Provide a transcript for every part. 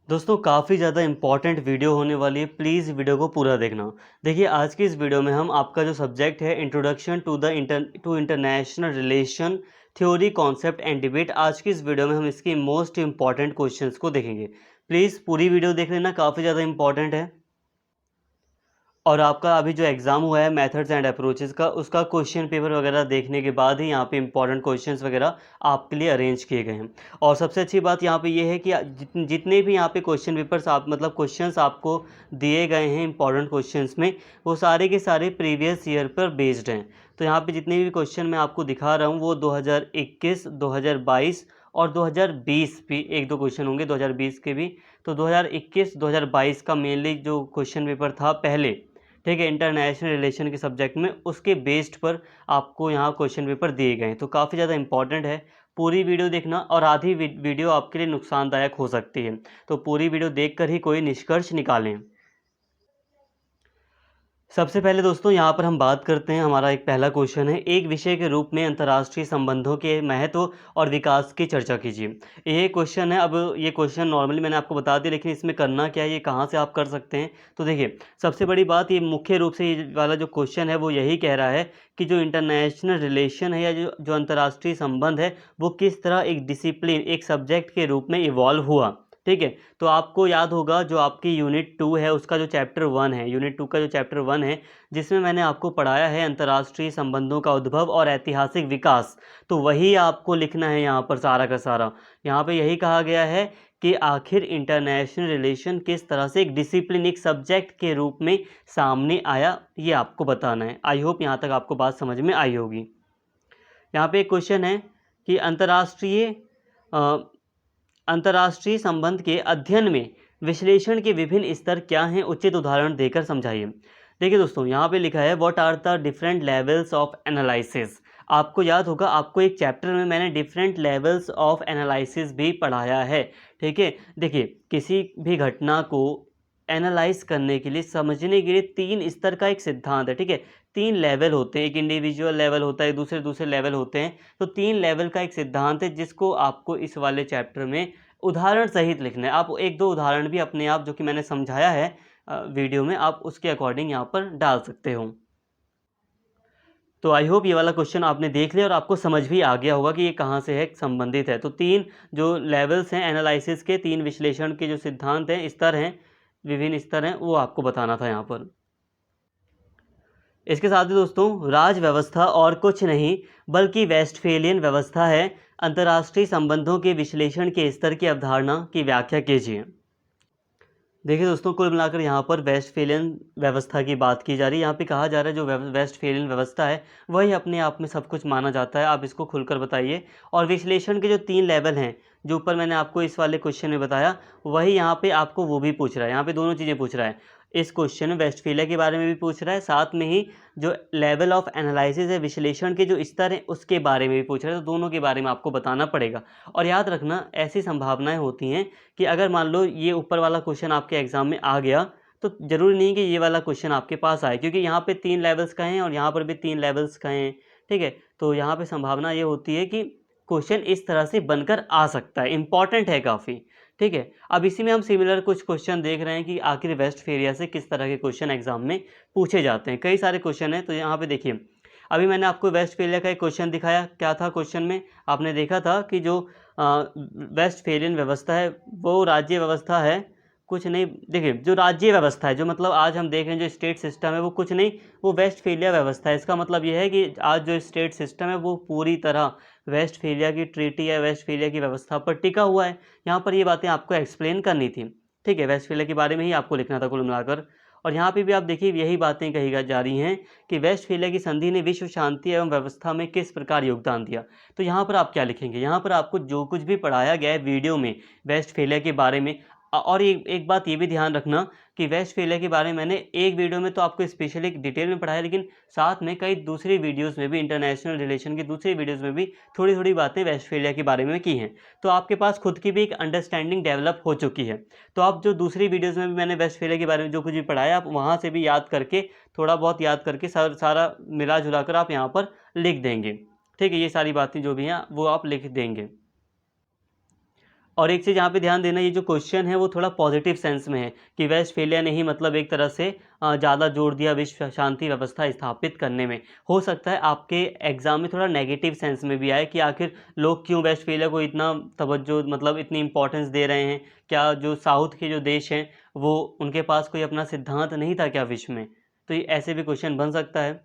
दोस्तों काफ़ी ज़्यादा इम्पॉर्टेंट वीडियो होने वाली है, प्लीज़ वीडियो को पूरा देखना। देखिए आज की इस वीडियो में हम आपका जो सब्जेक्ट है introduction to international relation theory concept and debate, आज की इस वीडियो में हम इसके मोस्ट इम्पॉर्टेंट क्वेश्चंस को देखेंगे। प्लीज़ पूरी वीडियो देख लेना, काफ़ी ज़्यादा इम्पॉर्टेंट है। और आपका अभी जो एग्ज़ाम हुआ है मेथड्स एंड अप्रोचेस का, उसका क्वेश्चन पेपर वगैरह देखने के बाद ही यहाँ पे इंपॉर्टेंट क्वेश्चंस वगैरह आपके लिए अरेंज किए गए हैं। और सबसे अच्छी बात यहाँ पे ये है कि जितने भी यहाँ पे क्वेश्चन पेपर्स आप मतलब क्वेश्चंस आपको दिए गए हैं इंपॉर्टेंट क्वेश्चंस में, वो सारे के सारे प्रीवियस ईयर पर बेस्ड हैं। तो यहाँ पे जितने भी क्वेश्चन मैं आपको दिखा रहा हूँ वो 2021, 2022 और 2020 भी एक दो क्वेश्चन होंगे 2020 के भी। तो 2021, 2022 का मेनली जो क्वेश्चन पेपर था पहले, ठीक है, इंटरनेशनल रिलेशन के सब्जेक्ट में, उसके बेस्ड पर आपको यहाँ क्वेश्चन पेपर दिए गए हैं। तो काफ़ी ज़्यादा इंपॉर्टेंट है, पूरी वीडियो देखना। और आधी वीडियो आपके लिए नुकसानदायक हो सकती है, तो पूरी वीडियो देखकर ही कोई निष्कर्ष निकालें। सबसे पहले दोस्तों यहाँ पर हम बात करते हैं, हमारा एक पहला क्वेश्चन है, एक विषय के रूप में अंतर्राष्ट्रीय संबंधों के महत्व और विकास की चर्चा कीजिए। ये क्वेश्चन है। अब ये क्वेश्चन नॉर्मली मैंने आपको बता दिया, लेकिन इसमें करना क्या है, ये कहाँ से आप कर सकते हैं। तो देखिए सबसे बड़ी बात, ये मुख्य रूप से ये वाला जो क्वेश्चन है वो यही कह रहा है कि जो इंटरनेशनल रिलेशन है या जो अंतर्राष्ट्रीय संबंध है, वो किस तरह एक डिसिप्लिन, एक सब्जेक्ट के रूप में इवॉल्व हुआ। ठीक है, तो आपको याद होगा जो आपकी यूनिट 2 है उसका जो चैप्टर 1 है, यूनिट 2 का जो चैप्टर 1 है, जिसमें मैंने आपको पढ़ाया है अंतर्राष्ट्रीय संबंधों का उद्भव और ऐतिहासिक विकास, तो वही आपको लिखना है यहाँ पर सारा का सारा। यहाँ पे यही कहा गया है कि आखिर इंटरनेशनल रिलेशन किस तरह से एक डिसिप्लिन, एक सब्जेक्ट के रूप में सामने आया, ये आपको बताना है। आई होप यहाँ तक आपको बात समझ में आई होगी। यहाँ पे एक क्वेश्चन है कि अंतर्राष्ट्रीय संबंध के अध्ययन में विश्लेषण के विभिन्न स्तर क्या हैं, उचित उदाहरण देकर समझाइए। देखिए दोस्तों यहाँ पे लिखा है what are the different levels of analysis. आपको याद होगा, आपको एक चैप्टर में मैंने डिफरेंट लेवल्स ऑफ एनालिसिस भी पढ़ाया है। ठीक है, देखिए किसी भी घटना को एनालाइज करने के लिए, समझने के लिए 3 स्तर का एक सिद्धांत है। ठीक है, 3 लेवल होते हैं, एक इंडिविजुअल लेवल होता है, दूसरे दूसरे लेवल होते हैं। तो 3 लेवल का एक सिद्धांत है जिसको आपको इस वाले चैप्टर में उदाहरण सहित लिखना है। आप एक दो उदाहरण भी अपने आप, जो कि मैंने समझाया है वीडियो में, आप उसके अकॉर्डिंग यहाँ पर डाल सकते हो। तो आई होप ये वाला क्वेश्चन आपने देख लिया और आपको समझ भी आ गया होगा कि ये कहाँ से है, संबंधित है। तो 3 जो लेवल्स हैं एनालिसिस के, 3 विश्लेषण के जो सिद्धांत हैं, स्तर हैं, विभिन्न स्तर हैं, वो आपको बताना था यहाँ पर। इसके साथ ही दोस्तों, राज व्यवस्था और कुछ नहीं बल्कि वेस्टफेलियन व्यवस्था है, अंतर्राष्ट्रीय संबंधों के विश्लेषण के स्तर की अवधारणा की व्याख्या कीजिए। देखिए दोस्तों, कुल मिलाकर यहाँ पर वेस्टफेलियन व्यवस्था की बात की जा रही है। यहाँ पे कहा जा रहा है जो वेस्टफेलियन व्यवस्था है वही अपने आप में सब कुछ माना जाता है। आप इसको खुलकर बताइए। और विश्लेषण के जो 3 लेवल हैं, जो ऊपर मैंने आपको इस वाले क्वेश्चन में बताया, वही यहाँ पे आपको वो भी पूछ रहा है। यहाँ पे दोनों चीज़ें पूछ रहा है। इस क्वेश्चन में वेस्टफेलिया के बारे में भी पूछ रहा है, साथ में ही जो लेवल ऑफ एनालिसिस है, विश्लेषण के जो स्तर हैं, उसके बारे में भी पूछ रहा है। तो दोनों के बारे में आपको बताना पड़ेगा। और याद रखना, ऐसी संभावनाएं होती हैं कि अगर मान लो ये ऊपर वाला क्वेश्चन आपके एग्जाम में आ गया, तो ज़रूरी नहीं कि ये वाला क्वेश्चन आपके पास आए, क्योंकि यहाँ पे 3 लेवल्स का है और यहाँ पर भी 3 लेवल्स का हैं। ठीक है, तो यहाँ पे संभावना ये होती है कि क्वेश्चन इस तरह से बनकर आ सकता है, इंपॉर्टेंट है काफ़ी। ठीक है, अब इसी में हम सिमिलर कुछ क्वेश्चन देख रहे हैं कि आखिर वेस्टफेलिया से किस तरह के क्वेश्चन एग्जाम में पूछे जाते हैं। कई सारे क्वेश्चन हैं। तो यहाँ पे देखिए, अभी मैंने आपको वेस्टफेलिया का एक क्वेश्चन दिखाया। क्या था क्वेश्चन में, आपने देखा था कि जो वेस्टफेलियन व्यवस्था है वो राज्य व्यवस्था है, कुछ नहीं। देखिए जो राज्य व्यवस्था है, जो मतलब आज हम देख रहे हैं जो स्टेट सिस्टम है, वो कुछ नहीं, वो वेस्टफेलिया व्यवस्था है। इसका मतलब यह है कि आज जो स्टेट सिस्टम है वो पूरी तरह वेस्टफेलिया की ट्रीटी या वेस्टफेलिया की व्यवस्था पर टिका हुआ है। यहाँ पर ये बातें आपको एक्सप्लेन करनी थी। ठीक है, वेस्टफेलिया के बारे में ही आपको लिखना था कुल मिलाकर। और यहाँ पे भी आप देखिए यही बातें कही जा रही हैं कि वेस्टफेलिया की संधि ने विश्व शांति एवं व्यवस्था में किस प्रकार योगदान दिया। तो यहाँ पर आप क्या लिखेंगे, यहाँ पर आपको जो कुछ भी पढ़ाया गया है वीडियो में वेस्टफेलिया के बारे में। और एक बात ये भी ध्यान रखना कि वेस्टफेलिया के बारे में मैंने एक वीडियो में तो आपको स्पेशली डिटेल में पढ़ाया, लेकिन साथ में कई दूसरी वीडियोस में भी, इंटरनेशनल रिलेशन की दूसरी वीडियोस में भी थोड़ी थोड़ी बातें वेस्टफेलिया के बारे में की हैं। तो आपके पास खुद की भी एक अंडरस्टैंडिंग डेवलप हो चुकी है। तो आप जो दूसरी वीडियोस में भी मैंने वेस्टफेलिया के बारे में जो कुछ भी पढ़ाया, आप वहाँ से भी याद करके, थोड़ा बहुत याद करके सारा मिला जुला कर आप यहाँ पर लिख देंगे। ठीक है, ये सारी बातें जो भी हैं वो आप लिख देंगे। और एक चीज़ यहाँ पे ध्यान देना, ये जो क्वेश्चन है वो थोड़ा पॉजिटिव सेंस में है कि वेस्टफेलिया ने ही मतलब एक तरह से ज़्यादा जोर दिया विश्व शांति व्यवस्था स्थापित करने में। हो सकता है आपके एग्ज़ाम में थोड़ा नेगेटिव सेंस में भी आए कि आखिर लोग क्यों वेस्टफेलिया को इतना तवज्जो मतलब इतनी इंपॉर्टेंस दे रहे हैं, क्या जो साउथ के जो देश हैं वो उनके पास कोई अपना सिद्धांत नहीं था क्या विश्व में। तो ये ऐसे भी क्वेश्चन बन सकता है।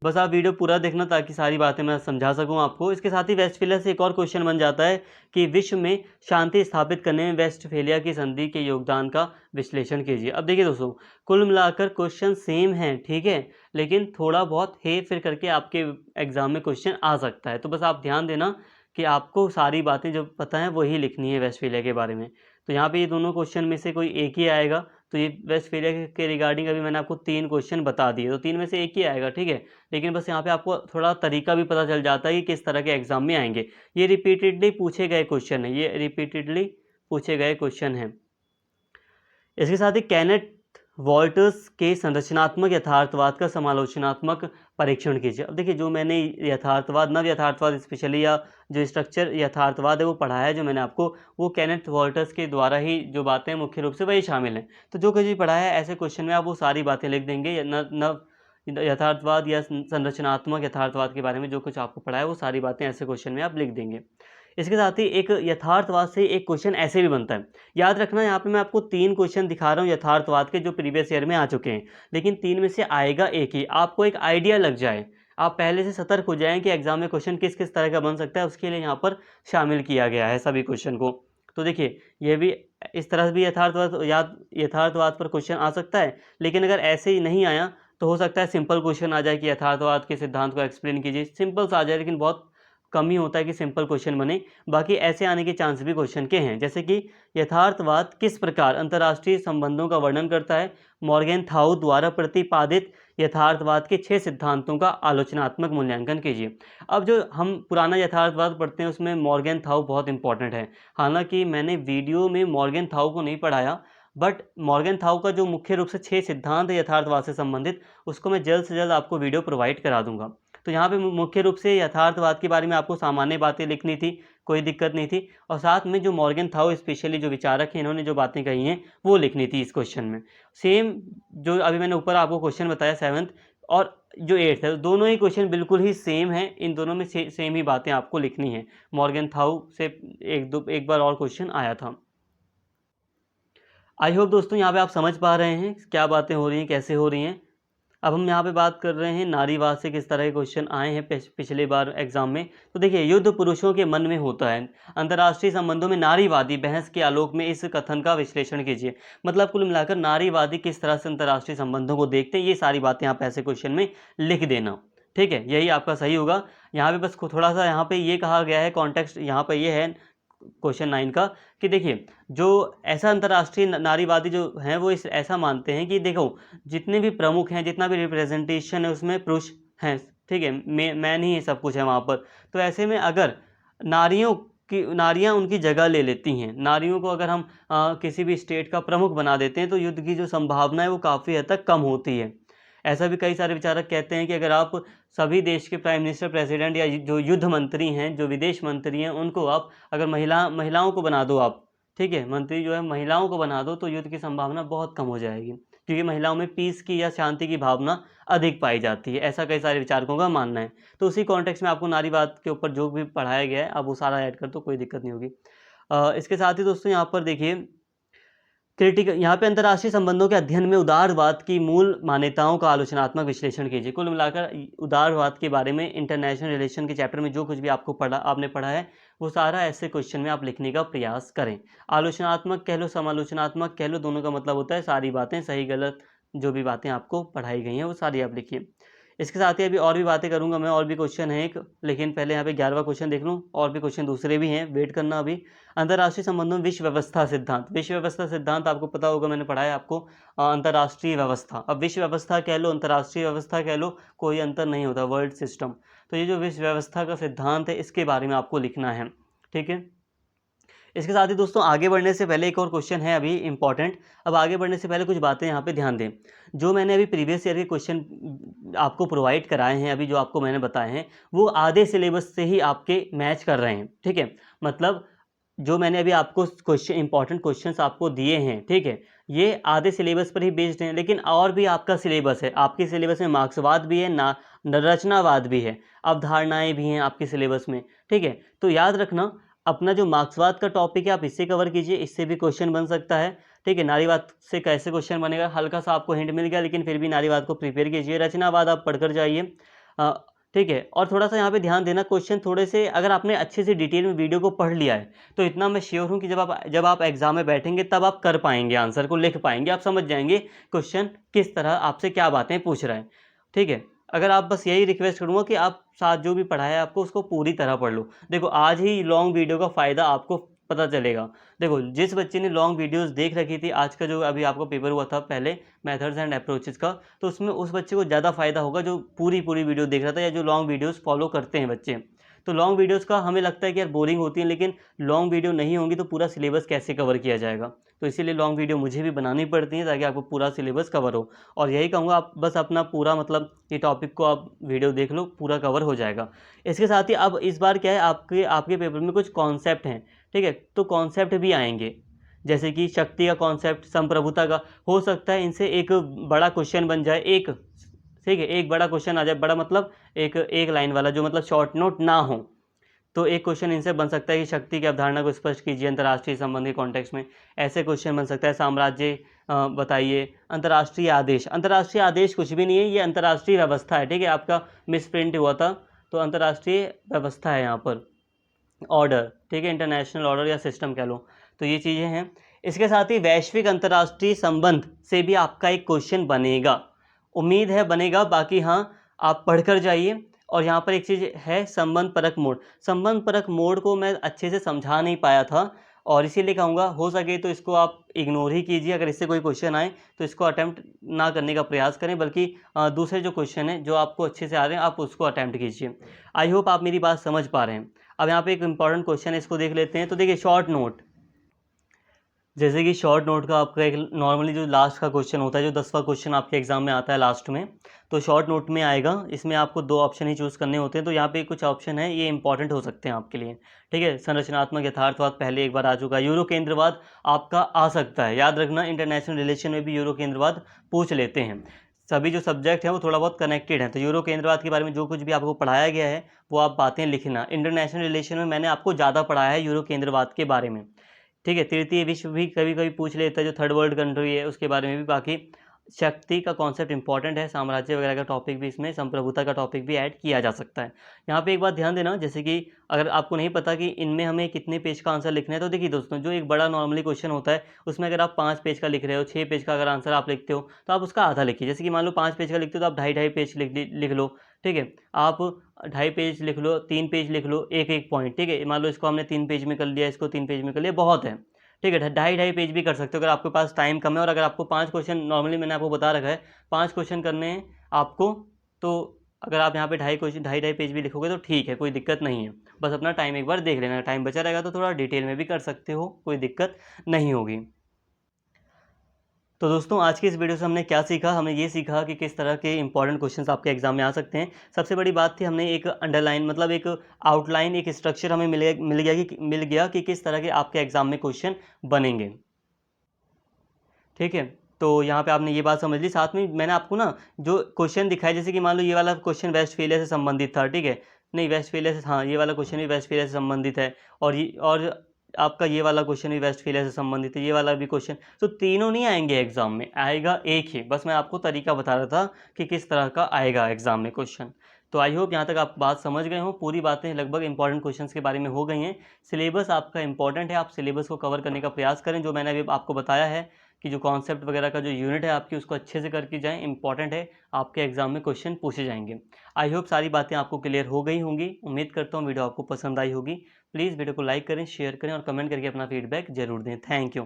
बस आप वीडियो पूरा देखना ताकि सारी बातें मैं समझा सकूं आपको। इसके साथ ही वेस्टफेलिया से एक और क्वेश्चन बन जाता है कि विश्व में शांति स्थापित करने में वेस्टफेलिया की संधि के योगदान का विश्लेषण कीजिए। अब देखिए दोस्तों, कुल मिलाकर क्वेश्चन सेम है, ठीक है, लेकिन थोड़ा बहुत हेर फेर करके आपके एग्जाम में क्वेश्चन आ सकता है। तो बस आप ध्यान देना कि आपको सारी बातें जो पता है वही लिखनी है वेस्टफेलिया के बारे में। तो यहाँ पे ये दोनों क्वेश्चन में से कोई एक ही आएगा। तो ये वेस्टफेलिया के रिगार्डिंग अभी मैंने आपको 3 क्वेश्चन बता दिए, तो 3 में से एक ही आएगा, ठीक है। लेकिन बस यहाँ पे आपको थोड़ा तरीका भी पता चल जाता है कि किस तरह के एग्जाम में आएंगे। ये रिपीटेडली पूछे गए क्वेश्चन है, ये रिपीटेडली पूछे गए क्वेश्चन हैं। इसके साथ ही कैनेथ वॉल्टर्स के संरचनात्मक यथार्थवाद का समालोचनात्मक परीक्षण कीजिए। अब देखिए, जो मैंने यथार्थवाद, नव यथार्थवाद स्पेशली, या जो स्ट्रक्चर यथार्थवाद है वो पढ़ाया है जो मैंने आपको, वो कैनेथ वॉल्टर्स के द्वारा ही जो बातें मुख्य रूप से वही शामिल हैं। तो जो कुछ भी पढ़ाया है ऐसे क्वेश्चन में आप वो सारी बातें लिख देंगे। नव यथार्थवाद या संरचनात्मक यथार्थवाद के बारे में जो कुछ आपको पढ़ा है वो सारी बातें ऐसे क्वेश्चन में आप लिख देंगे। इसके साथ ही एक यथार्थवाद से एक क्वेश्चन ऐसे भी बनता है। याद रखना, यहाँ पे मैं आपको 3 क्वेश्चन दिखा रहा हूँ यथार्थवाद के जो प्रीवियस ईयर में आ चुके हैं, लेकिन 3 में से आएगा एक ही। आपको एक आइडिया लग जाए, आप पहले से सतर्क हो जाएं कि एग्जाम में क्वेश्चन किस किस तरह का बन सकता है, उसके लिए यहाँ पर शामिल किया गया है सभी क्वेश्चन को। तो देखिए, ये भी इस तरह से भी यथार्थवाद पर क्वेश्चन आ सकता है, लेकिन अगर ऐसे ही नहीं आया तो हो सकता है सिंपल क्वेश्चन आ जाए कि यथार्थवाद के सिद्धांत को एक्सप्लेन कीजिए। सिंपल सा आ जाए, लेकिन बहुत कम ही होता है कि सिंपल क्वेश्चन बने। बाकी ऐसे आने के चांस भी क्वेश्चन के हैं, जैसे कि यथार्थवाद किस प्रकार अंतर्राष्ट्रीय संबंधों का वर्णन करता है। मॉर्गेनथाउ द्वारा प्रतिपादित यथार्थवाद के 6 सिद्धांतों का आलोचनात्मक मूल्यांकन कीजिए। अब जो हम पुराना यथार्थवाद पढ़ते हैं उसमें मॉर्गेनथाउ बहुत इंपॉर्टेंट है। हालांकि मैंने वीडियो में मॉर्गेनथाउ को नहीं पढ़ाया, बट मॉर्गेनथाउ का जो मुख्य रूप से 6 सिद्धांत है यथार्थवाद से संबंधित, उसको मैं जल्द से जल्द आपको वीडियो प्रोवाइड करा दूंगा। तो यहाँ पे मुख्य रूप से यथार्थवाद के बारे में आपको सामान्य बातें लिखनी थी, कोई दिक्कत नहीं थी, और साथ में जो मॉर्गेनथाउ स्पेशली जो विचारक हैं इन्होंने जो बातें कही हैं वो लिखनी थी इस क्वेश्चन में। सेम जो अभी मैंने ऊपर आपको क्वेश्चन बताया 7th और जो 8th है, दोनों ही क्वेश्चन बिल्कुल ही सेम है। इन दोनों में सेम ही बातें आपको लिखनी है। मॉर्गेनथाउ से एक बार और क्वेश्चन आया था। आई होप दोस्तों यहाँ पे आप समझ पा रहे हैं क्या बातें हो रही हैं, कैसे हो रही हैं। अब हम यहाँ पे बात कर रहे हैं नारीवाद से किस तरह के क्वेश्चन आए हैं पिछले बार एग्जाम में। तो देखिए, युद्ध पुरुषों के मन में होता है, अंतर्राष्ट्रीय संबंधों में नारीवादी बहस के आलोक में इस कथन का विश्लेषण कीजिए। मतलब कुल मिलाकर नारीवादी किस तरह से अंतर्राष्ट्रीय संबंधों को देखते हैं, ये सारी बातें आप ऐसे क्वेश्चन में लिख देना, ठीक है, यही आपका सही होगा। यहाँ पे बस थोड़ा सा यहाँ पे ये कहा गया है, कॉन्टेक्स्ट यहाँ पे ये है क्वेश्चन 9 का, कि देखिए जो ऐसा अंतर्राष्ट्रीय नारीवादी जो हैं वो इस ऐसा मानते हैं कि देखो जितने भी प्रमुख हैं, जितना भी रिप्रेजेंटेशन है उसमें पुरुष हैं, ठीक है, मैन ही सब कुछ है वहाँ पर। तो ऐसे में अगर नारियाँ उनकी जगह ले लेती हैं, नारियों को अगर हम किसी भी स्टेट का प्रमुख बना देते हैं तो युद्ध की जो संभावना है वो काफ़ी हद तक कम होती है। ऐसा भी कई सारे विचारक कहते हैं कि अगर आप सभी देश के प्राइम मिनिस्टर, प्रेसिडेंट या जो युद्ध मंत्री हैं, जो विदेश मंत्री हैं, उनको आप अगर महिलाओं को बना दो आप, ठीक है, मंत्री जो है महिलाओं को बना दो, तो युद्ध की संभावना बहुत कम हो जाएगी, क्योंकि महिलाओं में पीस की या शांति की भावना अधिक पाई जाती है। ऐसा कई सारे विचारकों का मानना है। तो उसी कॉन्टेक्स्ट में आपको नारीवाद के ऊपर जो भी पढ़ाया गया है आप वो सारा ऐड कर दो, कोई दिक्कत नहीं होगी। इसके साथ ही दोस्तों यहाँ पर देखिए, क्रिटिकल, यहाँ पे अंतर्राष्ट्रीय संबंधों के अध्ययन में उदारवाद की मूल मान्यताओं का आलोचनात्मक विश्लेषण कीजिए। कुल मिलाकर उदारवाद के बारे में इंटरनेशनल रिलेशन के चैप्टर में जो कुछ भी आपने पढ़ा है वो सारा ऐसे क्वेश्चन में आप लिखने का प्रयास करें। आलोचनात्मक कह लो, समालोचनात्मक कह लो, दोनों का मतलब होता है सारी बातें सही गलत जो भी बातें आपको पढ़ाई गई हैं वो सारी आप लिखिए। इसके साथ ही अभी और भी बातें करूंगा मैं, और भी क्वेश्चन है एक, लेकिन पहले यहाँ पे 11वां क्वेश्चन देख लूँ, और भी क्वेश्चन दूसरे भी हैं, वेट करना अभी। अंतर्राष्ट्रीय संबंधों में विश्व व्यवस्था सिद्धांत। विश्व व्यवस्था सिद्धांत आपको पता होगा, मैंने पढ़ाया आपको अंतर्राष्ट्रीय व्यवस्था। अब विश्व व्यवस्था कह लो, अंतर्राष्ट्रीय व्यवस्था कह लो, कोई अंतर नहीं होता, वर्ल्ड सिस्टम। तो ये जो विश्व व्यवस्था का सिद्धांत है इसके बारे में आपको लिखना है, ठीक है। इसके साथ ही दोस्तों आगे बढ़ने से पहले एक और क्वेश्चन है अभी इंपॉर्टेंट। अब आगे बढ़ने से पहले कुछ बातें यहाँ पे ध्यान दें। जो मैंने अभी प्रीवियस ईयर के क्वेश्चन आपको प्रोवाइड कराए हैं, अभी जो आपको मैंने बताए हैं वो आधे सिलेबस से ही आपके मैच कर रहे हैं, ठीक है। मतलब जो मैंने अभी आपको क्वेश्चन इंपॉर्टेंट क्वेश्चंस आपको दिए हैं, ठीक है, ये आधे सिलेबस पर ही बेस्ड हैं, लेकिन और भी आपका सिलेबस है। आपके सिलेबस में मार्क्सवाद भी है, ना रचनावाद भी है, अवधारणाएं भी हैं आपके सिलेबस में, ठीक है। तो याद रखना, अपना जो मार्क्सवाद का टॉपिक है आप इससे कवर कीजिए, इससे भी क्वेश्चन बन सकता है, ठीक है। नारीवाद से कैसे क्वेश्चन बनेगा, हल्का सा आपको हिंट मिल गया, लेकिन फिर भी नारीवाद को प्रिपेयर कीजिए। रचनावाद आप पढ़कर जाइए, ठीक है। और थोड़ा सा यहाँ पे ध्यान देना, क्वेश्चन थोड़े से अगर आपने अच्छे से डिटेल में वीडियो को पढ़ लिया है तो इतना मैं श्योर हूँ कि जब आप एग्जाम में बैठेंगे तब आप कर पाएंगे, आंसर को लिख पाएंगे, आप समझ जाएंगे क्वेश्चन किस तरह आपसे क्या बातें पूछ रहा है, ठीक है। अगर आप बस यही रिक्वेस्ट करूँगा कि आप साथ जो भी पढ़ाया है आपको उसको पूरी तरह पढ़ लो। देखो आज ही लॉन्ग वीडियो का फ़ायदा आपको पता चलेगा। देखो जिस बच्चे ने लॉन्ग वीडियोस देख रखी थी, आज का जो अभी आपको पेपर हुआ था पहले मेथड्स एंड अप्रोचेस का, तो उसमें उस बच्चे को ज़्यादा फ़ायदा होगा जो पूरी वीडियो देख रहा था, या जो लॉन्ग वीडियोस फॉलो करते हैं बच्चे। तो लॉन्ग वीडियोस का हमें लगता है कि यार बोरिंग होती है, लेकिन लॉन्ग वीडियो नहीं होंगी तो पूरा सिलेबस कैसे कवर किया जाएगा। तो इसीलिए लॉन्ग वीडियो मुझे भी बनानी पड़ती है ताकि आपको पूरा सिलेबस कवर हो। और यही कहूँगा, आप बस अपना पूरा मतलब ये टॉपिक को आप वीडियो देख लो, पूरा कवर हो जाएगा। इसके साथ ही अब इस बार क्या है, आपके आपके पेपर में कुछ कॉन्सेप्ट हैं, ठीक है। तो कॉन्सेप्ट भी आएंगे, जैसे कि शक्ति का कॉन्सेप्ट, संप्रभुता का। हो सकता है इनसे एक बड़ा क्वेश्चन बन जाए, एक, ठीक है, एक बड़ा क्वेश्चन आ जाए। बड़ा मतलब एक लाइन वाला, जो मतलब शॉर्ट नोट ना हो। तो एक क्वेश्चन इनसे बन सकता है कि शक्ति की अवधारणा को स्पष्ट कीजिए अंतर्राष्ट्रीय संबंध के कॉन्टेक्स्ट में। ऐसे क्वेश्चन बन सकता है। साम्राज्य बताइए। अंतर्राष्ट्रीय आदेश, अंतर्राष्ट्रीय आदेश कुछ भी नहीं है, ये अंतर्राष्ट्रीय व्यवस्था है, ठीक है। आपका मिस प्रिंट हुआ था, तो अंतर्राष्ट्रीय व्यवस्था है यहाँ पर, ऑर्डर, ठीक है, इंटरनेशनल ऑर्डर या सिस्टम कह लो। तो ये चीज़ें हैं। इसके साथ ही वैश्विक अंतर्राष्ट्रीय संबंध से भी आपका एक क्वेश्चन बनेगा, उम्मीद है बनेगा। बाकी हाँ, आप पढ़कर जाइए। और यहाँ पर एक चीज़ है, संबंध परक मोड। संबंध परक मोड को मैं अच्छे से समझा नहीं पाया था, और इसीलिए कहूँगा हो सके तो इसको आप इग्नोर ही कीजिए। अगर इससे कोई क्वेश्चन आए तो इसको अटैम्प्ट ना करने का प्रयास करें, बल्कि दूसरे जो क्वेश्चन हैं जो आपको अच्छे से आ रहे हैं आप उसको अटैम्प्ट कीजिए। आई होप आप मेरी बात समझ पा रहे हैं। अब यहाँ पे एक इंपॉर्टेंट क्वेश्चन है, इसको देख लेते हैं। तो देखिए, शॉर्ट नोट, जैसे कि शॉर्ट नोट का आपका एक नॉर्मली जो लास्ट का क्वेश्चन होता है, जो 10वां क्वेश्चन आपके एग्जाम में आता है लास्ट में, तो शॉर्ट नोट में आएगा। इसमें आपको 2 ऑप्शन ही चूज़ करने होते हैं। तो यहाँ पे कुछ ऑप्शन है, ये इंपॉर्टेंट हो सकते हैं आपके लिए, ठीक है। संरचनात्मक यथार्थवाद पहले एक बार आ चुका है। यूरो केंद्रवाद आपका आ सकता है, याद रखना। इंटरनेशनल रिलेशन में भी यूरो केंद्रवाद पूछ लेते हैं। सभी जो सब्जेक्ट हैं वो थोड़ा बहुत कनेक्टेड हैं। तो यूरो केंद्रवाद के बारे में जो कुछ भी आपको पढ़ाया गया है वो आप बातें लिखना। इंटरनेशनल रिलेशन में मैंने आपको ज़्यादा पढ़ाया है यूरो केंद्रवाद के बारे में, ठीक है। तृतीय विश्व भी कभी कभी पूछ लेता है, जो थर्ड वर्ल्ड कंट्री है उसके बारे में भी। बाकी शक्ति का कॉन्सेप्ट इंपॉर्टेंट है, साम्राज्य वगैरह का टॉपिक भी, इसमें संप्रभुता का टॉपिक भी ऐड किया जा सकता है। यहाँ पे एक बात ध्यान देना, जैसे कि अगर आपको नहीं पता कि इनमें हमें कितने पेज का आंसर लिखना है, तो देखिए दोस्तों, जो एक बड़ा नॉर्मली क्वेश्चन होता है उसमें अगर आप 5 पेज का लिख रहे हो, 6 पेज का अगर आंसर आप लिखते हो तो आप उसका आधा लिखिए। जैसे कि मान लो 5 पेज का लिखते हो तो आप 2.5 पेज लिख लो, ठीक है। आप 2.5 पेज लिख लो, 3 पेज लिख लो, एक पॉइंट, ठीक है। मान लो इसको हमने 3 पेज में कर लिया, इसको 3 पेज में कर लिया, बहुत है, ठीक है। 2.5 पेज भी कर सकते हो अगर आपके पास टाइम कम है। और अगर आपको 5 क्वेश्चन, नॉर्मली मैंने आपको बता रखा है 5 क्वेश्चन करने हैं आपको, तो अगर आप यहाँ पे 2.5 पेज भी लिखोगे तो ठीक है, कोई दिक्कत नहीं है। बस अपना टाइम एक बार देख लेना, टाइम बचा रहेगा तो थोड़ा डिटेल में भी कर सकते हो, कोई दिक्कत नहीं होगी। तो दोस्तों, आज की इस वीडियो से हमने क्या सीखा? हमने ये सीखा कि किस तरह के इंपॉर्टेंट क्वेश्चंस आपके एग्जाम में आ सकते हैं। सबसे बड़ी बात थी, हमने एक अंडरलाइन मतलब एक आउटलाइन, एक स्ट्रक्चर हमें मिल गया कि किस तरह के आपके एग्जाम में क्वेश्चन बनेंगे, ठीक है। तो यहाँ पे आपने ये बात समझ ली। साथ में मैंने आपको ना जो क्वेश्चन दिखाया, जैसे कि मान लो ये वाला क्वेश्चन वेस्टफेलिया से संबंधित था, ठीक है। नहीं, वेस्टफेलिया से, हाँ, ये वाला क्वेश्चन भी वेस्टफेलिया से संबंधित है, और आपका ये वाला क्वेश्चन भी वेस्टफेलिया से संबंधित है, ये वाला भी क्वेश्चन। तो तीनों नहीं आएंगे एग्जाम में, आएगा एक ही। बस मैं आपको तरीका बता रहा था कि किस तरह का आएगा एग्जाम में क्वेश्चन। तो आई होप यहाँ तक आप बात समझ गए हो। पूरी बातें लगभग इंपॉर्टेंट क्वेश्चंस के बारे में हो गई हैं। सिलेबस आपका इंपॉर्टेंट है, आप सिलेबस को कवर करने का प्रयास करें। जो मैंने अभी आपको बताया है कि जो कॉन्सेप्ट वगैरह का जो यूनिट है आपकी, उसको अच्छे से करके जाएं, इंपॉर्टेंट है, आपके एग्जाम में क्वेश्चन पूछे जाएंगे। आई होप सारी बातें आपको क्लियर हो गई होंगी। उम्मीद करता हूँ वीडियो आपको पसंद आई होगी। प्लीज़ वीडियो को लाइक करें, शेयर करें और कमेंट करके अपना फीडबैक जरूर दें। Thank you.